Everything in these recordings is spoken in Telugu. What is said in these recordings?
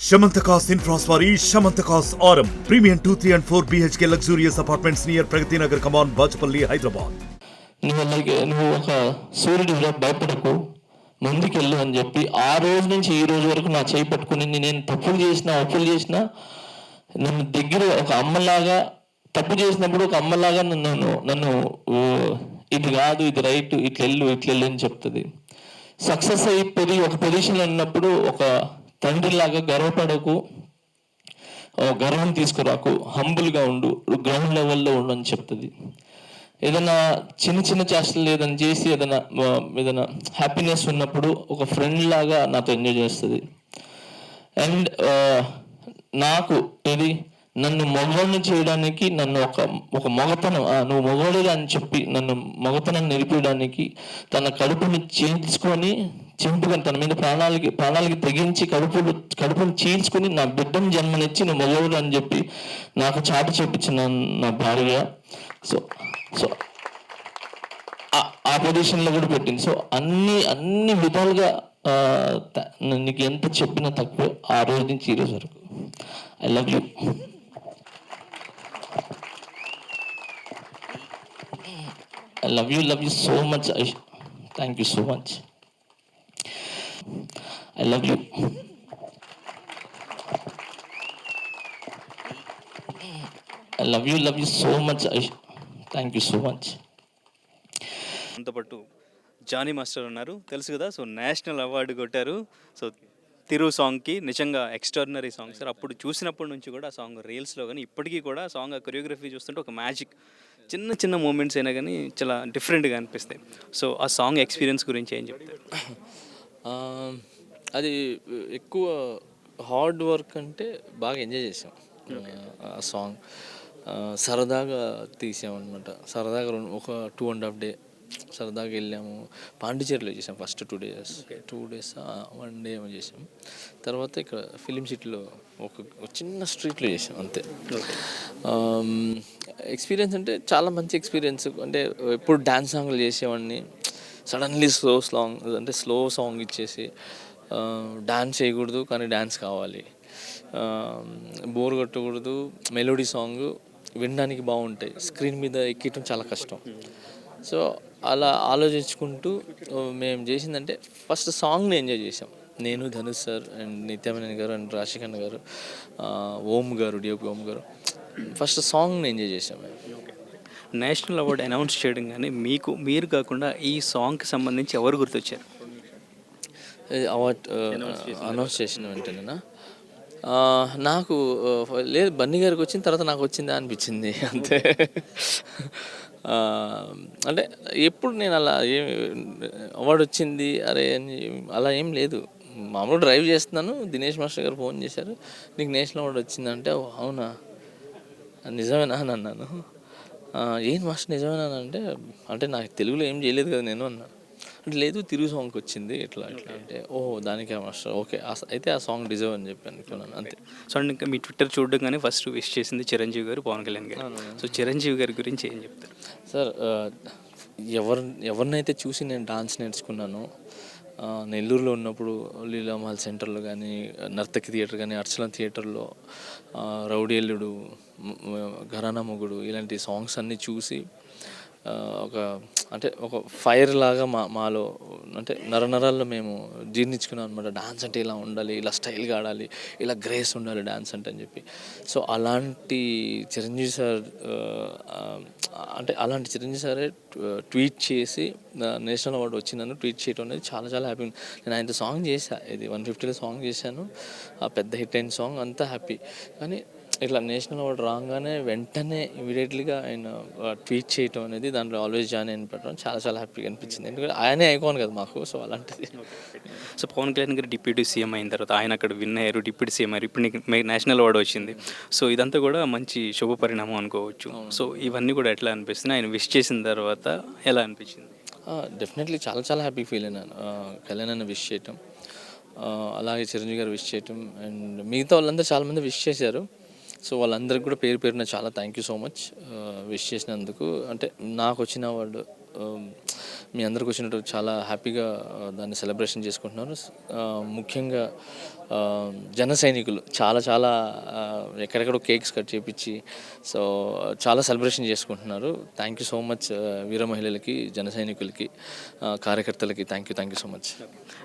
Shamantakas Infraswari, Shamantakas Aurum. Premium 2, 3 and 4 BHK luxurious apartments near Pragati Nagar, Kaman, Bachapalli, Hyderabad. నువ్వు ఒక సూర్యుడు భయపడకు ముందుకెళ్ళు అని చెప్పి ఆ రోజు నుంచి ఈ రోజు వరకు నా చేయి పట్టుకుని నేను తప్పులు చేసినా నన్ను దగ్గర ఒక అమ్మలాగా తప్పు చేసినప్పుడు ఒక అమ్మలాగా నన్ను ఇది కాదు, ఇది రైట్, ఇట్లెళ్ళు అని చెప్తుంది. సక్సెస్ అయిపోయి ఒక పొజిషన్లో ఉన్నప్పుడు ఒక తండ్రిలాగా గర్వపడకు, గర్వం తీసుకురాకు, హంబుల్గా ఉండు, గ్రౌండ్ లెవెల్లో ఉండు అని చెప్తుంది. ఏదైనా చిన్న చేష్టలు ఏదైనా చేసి ఏదైనా హ్యాపీనెస్ ఉన్నప్పుడు ఒక ఫ్రెండ్ లాగా నాతో ఎంజాయ్ చేస్తుంది. అండ్ నాకు ఇది నన్ను మగవాడిని చేయడానికి, నన్ను ఒక మగతనం, నువ్వు మగవాడిగా అని చెప్పి నన్ను మగతనం నిలిపేయడానికి తన కడుపుని చింపుకొని తన మీద ప్రాణాలకి తెగించి కడుపుని చీల్చుకుని నా బిడ్డను జన్మనిచ్చి నువ్వు మగవాడు అని చెప్పి నాకు చాటి చెప్పించిన నా భార్య. సో సో ఆ పొజిషన్లో కూడా పెట్టింది. సో అన్ని విధాలుగా నీకు ఎంత చెప్పినా తక్కువే ఆ రోజు నుంచి ఈ రోజు వరకు. I love you. I love you so much. Thank you so much. I love you. I love you so much. Thank you so much. అంతపాటు జానీ మాస్టర్ ఉన్నారు, తెలుసు కదా. సో నేషనల్ అవార్డు కొట్టారు. సో తిరు సాంగ్కి నిజంగా ఎక్స్ట్రాడినరీ సాంగ్ సార్. అప్పుడు చూసినప్పటి నుంచి కూడా ఆ సాంగ్ రీల్స్లో కానీ ఇప్పటికీ కూడా ఆ సాంగ్ ఆ కొరియోగ్రఫీ చూస్తుంటే ఒక మ్యాజిక్. చిన్న మూమెంట్స్ అయినా కానీ చాలా డిఫరెంట్గా అనిపిస్తాయి. సో ఆ సాంగ్ ఎక్స్పీరియన్స్ గురించి ఏం చెప్తారు? అది ఎక్కువ హార్డ్ వర్క్ అంటే బాగా ఎంజాయ్ చేసాం. ఆ సాంగ్ సరదాగా తీసామన్నమాట. సరదాగా ఒక 2.5 days సరదాగా వెళ్ళాము. పాండిచేరిలో చేసాం ఫస్ట్ 2 days, 1 day ఏమో చేసాం. తర్వాత ఇక్కడ ఫిలిం సిటీలో ఒక చిన్న స్ట్రీట్లో చేసాం అంతే. ఎక్స్పీరియన్స్ అంటే చాలా మంచి ఎక్స్పీరియన్స్. అంటే ఎప్పుడు డ్యాన్స్ సాంగ్లు చేసేవాడిని, సడన్లీ స్లో సాంగ్ ఇచ్చేసి డ్యాన్స్ చేయకూడదు కానీ డ్యాన్స్ కావాలి, బోర్ కొట్టకూడదు, మెలోడీ సాంగ్ వినడానికి బాగుంటాయి, స్క్రీన్ మీద ఎక్కడం చాలా కష్టం. సో అలా ఆలోచించుకుంటూ మేము చేసిందంటే ఫస్ట్ సాంగ్ని ఎంజాయ్ చేసాం. నేను, ధనుష్ సార్ అండ్ నిత్యామేనన్ గారు అండ్ రాశిఖన్నా గారు, ఓం గారు, డిఓపి ఓం గారు ఫస్ట్ సాంగ్ని ఎంజాయ్ చేసాం. నేషనల్ అవార్డు అనౌన్స్ చేయడం కానీ మీరు కాకుండా ఈ సాంగ్కి సంబంధించి ఎవరు గుర్తొచ్చారు? అవార్డ్ అనౌన్స్ చేసిన వెంటనేనా నాకు లేదు, బన్నీ గారికి వచ్చిన తర్వాత నాకు వచ్చిందా అనిపించింది అంతే. అంటే ఎప్పుడు నేను అలా అవార్డు వచ్చింది అలా ఏం లేదు. మామూలు డ్రైవ్ చేస్తున్నాను, దినేష్ మాస్టర్ గారు ఫోన్ చేశారు, నీకు నేషనల్ అవార్డు వచ్చిందంటే అవునా నిజమేనా అని అన్నాను. ఏం మాస్టర్ నిజమేనా అంటే నాకు తెలుగులో ఏం చేయలేదు కదా నేను అన్నా. అంటే లేదు, తిరుగు సాంగ్కి వచ్చింది ఇట్లా అంటే ఓహో దానికే మాస్టర్, ఓకే అయితే ఆ సాంగ్ డిజర్వ్ అని చెప్పి అనుకున్నాను అంతే. సో ఇంకా మీ ట్విట్టర్ చూడగానే ఫస్ట్ విష్ చేసింది చిరంజీవి గారు, పవన్ కళ్యాణ్ గారు. సో చిరంజీవి గారి గురించి ఏం చెప్తారు సార్? ఎవరినైతే చూసి నేను డాన్స్ నేర్చుకున్నానో, నెల్లూరులో ఉన్నప్పుడు లీలామహల్ సెంటర్లో కానీ, నర్తకి థియేటర్ కానీ, అర్చన థియేటర్లో రౌడీ ఎల్లుడు, ఘరానా మొగుడు ఇలాంటి సాంగ్స్ అన్నీ చూసి ఒక ఫైర్ లాగా మాలో అంటే నరనరాల్లో మేము జీర్ణించుకున్నాం అనమాట. డాన్స్ అంటే ఇలా ఉండాలి, ఇలా స్టైల్గా ఆడాలి, ఇలా గ్రేస్ ఉండాలి డాన్స్ అంటే అని చెప్పి. సో అలాంటి చిరంజీవి సారే ట్వీట్ చేసి నేషనల్ అవార్డు వచ్చిందని ట్వీట్ చేయడం అనేది చాలా చాలా హ్యాపీ. నేను ఆయనతో సాంగ్ చేశాను, ఇది 150లో సాంగ్ చేశాను, ఆ పెద్ద హిట్ అయిన సాంగ్, అంతా హ్యాపీ. కానీ ఇట్లా నేషనల్ అవార్డు రాగానే వెంటనే ఇమీడియట్లీగా ఆయన ట్వీట్ చేయటం అనేది, దాంట్లో ఆల్వేస్ జాయిన్ అని పెట్టడం చాలా చాలా హ్యాపీగా అనిపించింది. ఎందుకంటే ఆయనే ఐకాన్ కదా మాకు. సో అలాంటిది. సో పవన్ కళ్యాణ్ గారు డిప్యూటీ సీఎం అయిన తర్వాత ఆయన అక్కడ విన్ అయ్యారు, డిప్యూటీ సీఎం అయ్యారు, ఇప్పుడు నీకు నేషనల్ అవార్డు వచ్చింది. సో ఇదంతా కూడా మంచి శుభ పరిణామం అనుకోవచ్చు. సో ఇవన్నీ కూడా ఎట్లా అనిపిస్తుంది? ఆయన విష్ చేసిన తర్వాత ఎలా అనిపించింది? డెఫినెట్లీ చాలా చాలా హ్యాపీ ఫీల్ అయినాను. కళ్యాణ్ అన్న విష్ చేయటం, అలాగే చిరంజీవి గారు విష్ చేయటం, అండ్ మిగతా వాళ్ళందరూ చాలామంది విష్ చేశారు. సో వాళ్ళందరికీ కూడా పేరున చాలా thank you so much wish చేసినందుకు. అంటే నాకు వచ్చిన అవార్డు మీ అందరికి వచ్చినట్టు చాలా హ్యాపీగా దాన్ని సెలబ్రేషన్ చేసుకుంటున్నారు. ముఖ్యంగా జన సైనికులు చాలా చాలా ఎక్కడెక్కడో కేక్స్ కట్ చేయించి సో చాలా సెలబ్రేషన్ చేసుకుంటున్నారు. థ్యాంక్ యూ సో మచ్ వీర మహిళలకి, జన సైనికులకి, కార్యకర్తలకి thank you so much.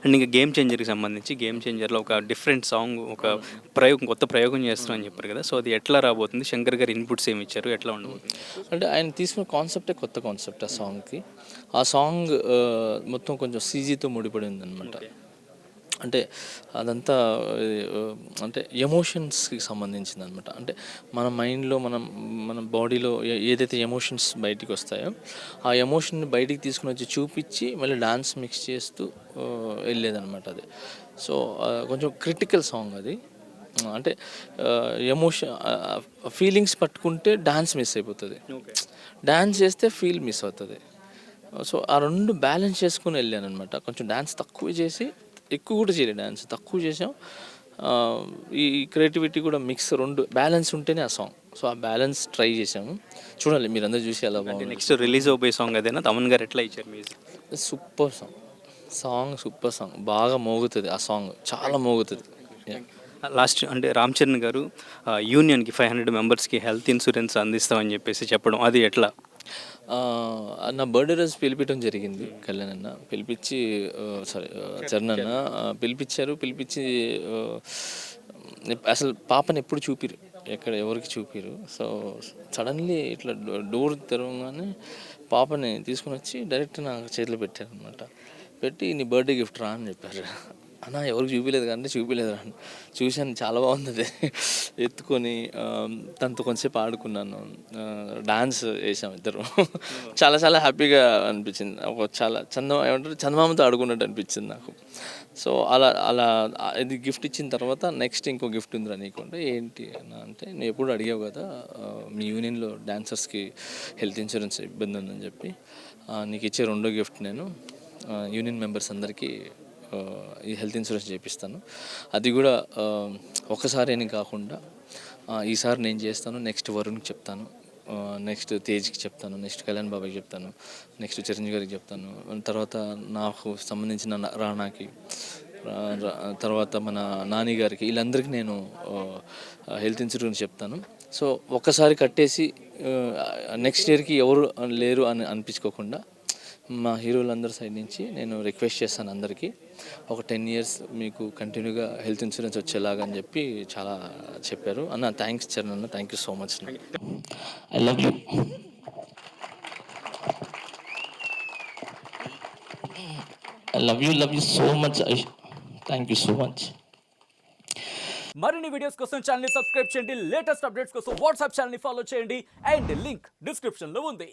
And ఇంకా గేమ్ చేంజర్కి సంబంధించి గేమ్ చేంజర్లో ఒక డిఫరెంట్ సాంగ్, ఒక కొత్త ప్రయోగం చేస్తున్నామని చెప్పారు కదా, సో అది ఎట్లా రాబోతుంది? శంకర్ గారు ఇన్పుట్స్ ఏమి ఇచ్చారు, ఎట్లా ఉండబోతుంది? అంటే ఆయన తీసుకున్న కాన్సెప్టే కొత్త కాన్సెప్ట్ ఆ సాంగ్కి. ఆ సాంగ్ మొత్తం కొంచెం సీజీతో ముడిపడి ఉందన్నమాట. అంటే అదంతా అంటే ఎమోషన్స్కి సంబంధించింది అనమాట. అంటే మన మైండ్లో మన బాడీలో ఏదైతే ఎమోషన్స్ బయటికి వస్తాయో ఆ ఎమోషన్ని బయటికి తీసుకుని వచ్చి చూపించి మళ్ళీ డాన్స్ మిక్స్ చేస్తూ వెళ్ళేదన్నమాట అది. సో కొంచెం క్రిటికల్ సాంగ్ అది. అంటే ఫీలింగ్స్ పట్టుకుంటే డాన్స్ మిస్ అయిపోతుంది, డాన్స్ చేస్తే ఫీల్ మిస్ అవుతుంది. సో ఆ రెండు బ్యాలెన్స్ చేసుకుని వెళ్ళాను అనమాట. కొంచెం డాన్స్ తక్కువ చేసి, ఎక్కువ కూడా చేయలేదు, డాన్స్ తక్కువ చేసాం. ఈ క్రియేటివిటీ కూడా మిక్స్, రెండు బ్యాలెన్స్ ఉంటేనే ఆ సాంగ్. సో ఆ బ్యాలెన్స్ ట్రై చేసాము. చూడాలి, మీరు అందరూ చూసి ఎలా బాగుంది. నెక్స్ట్ రిలీజ్ అయిపోయే సాంగ్ అదేనా? తమన్ గారు ఎట్లా ఇచ్చారు మ్యూజిక్? సూపర్ సూపర్ సాంగ్, బాగా మోగుతుంది ఆ సాంగ్, చాలా మోగుతుంది. లాస్ట్ అంటే రామ్ చరణ్ గారు యూనియన్కి 500 మెంబర్స్కి హెల్త్ ఇన్సూరెన్స్ అందిస్తామని చెప్పేసి చెప్పడం, అది ఎట్లా? నా బర్త్డే రోజు పిలిపించడం జరిగింది. కళ్యాణ్ అన్న పిలిపించి, చరణ్ అన్న పిలిపించి అసలు పాపని ఎప్పుడు చూపిరు, ఎవరికి చూపిరు. సో సడన్లీ ఇట్లా డోర్ తెరవగానే పాపని తీసుకుని వచ్చి డైరెక్ట్ నా చేతిలో పెట్టారు అనమాట. పెట్టి నీ బర్త్డే గిఫ్ట్ రా అని చెప్పారు. అన్న ఎవరికి చూపించలేదు కానీ చూపించలేదు రా, చూశాను, చాలా బాగుంది. ఎత్తుకొని తనతో కొంచెంసేపు ఆడుకున్నాను, డాన్స్ వేసాం ఇద్దరు. చాలా చాలా హ్యాపీగా అనిపించింది. ఒక చాలా చందమామతో ఆడుకున్నట్టు అనిపించింది నాకు. సో అలా ఇది గిఫ్ట్ ఇచ్చిన తర్వాత నెక్స్ట్ ఇంకో గిఫ్ట్ ఉందిరా నీకుంటే ఏంటి అన్న అంటే, నేను ఎప్పుడు అడిగావు కదా మీ యూనియన్లో డాన్సర్స్కి హెల్త్ ఇన్సూరెన్స్ ఇబ్బంది ఉందని చెప్పి, నీకు ఇచ్చే రెండో గిఫ్ట్ నేను యూనియన్ మెంబర్స్ అందరికీ ఈ హెల్త్ ఇన్సూరెన్స్ చేపిస్తాను. అది కూడా ఒకసారి అని కాకుండా ఈసారి నేను చేస్తాను, నెక్స్ట్ వరుణ్కి చెప్తాను, నెక్స్ట్ తేజ్కి చెప్తాను, నెక్స్ట్ కళ్యాణ్ బాబాయ్కి చెప్తాను, నెక్స్ట్ చిరంజీవి గారికి చెప్తాను, తర్వాత నాకు సంబంధించిన రానాకి, తర్వాత మన నాని గారికి, వీళ్ళందరికీ నేను హెల్త్ ఇన్సూరెన్స్ చెప్తాను. సో ఒక్కసారి కట్టేసి నెక్స్ట్ ఇయర్కి ఎవరు లేరు అని అనిపించుకోకుండా మా హీరోలందరి సైడ్ నుంచి నేను రిక్వెస్ట్ చేస్తాను అందరికీ, ఒక 10 years మీకు కంటిన్యూగా హెల్త్ ఇన్సూరెన్స్ వచ్చేలాగా అని చెప్పి చాలా చెప్పారు. అన్న థ్యాంక్స్ చరణ్ అన్న, thank you so much. I love you. Love you so much. Thank you so much. మరిన్ని వీడియోస్ కోసం ఛానల్ ని సబ్స్క్రైబ్ చేయండి, లేటెస్ట్ అప్డేట్స్ కోసం వాట్సాప్ ఛానల్ ని ఫాలో చేయండి, అండ్ లింక్ డిస్క్రిప్షన్ లో ఉంది.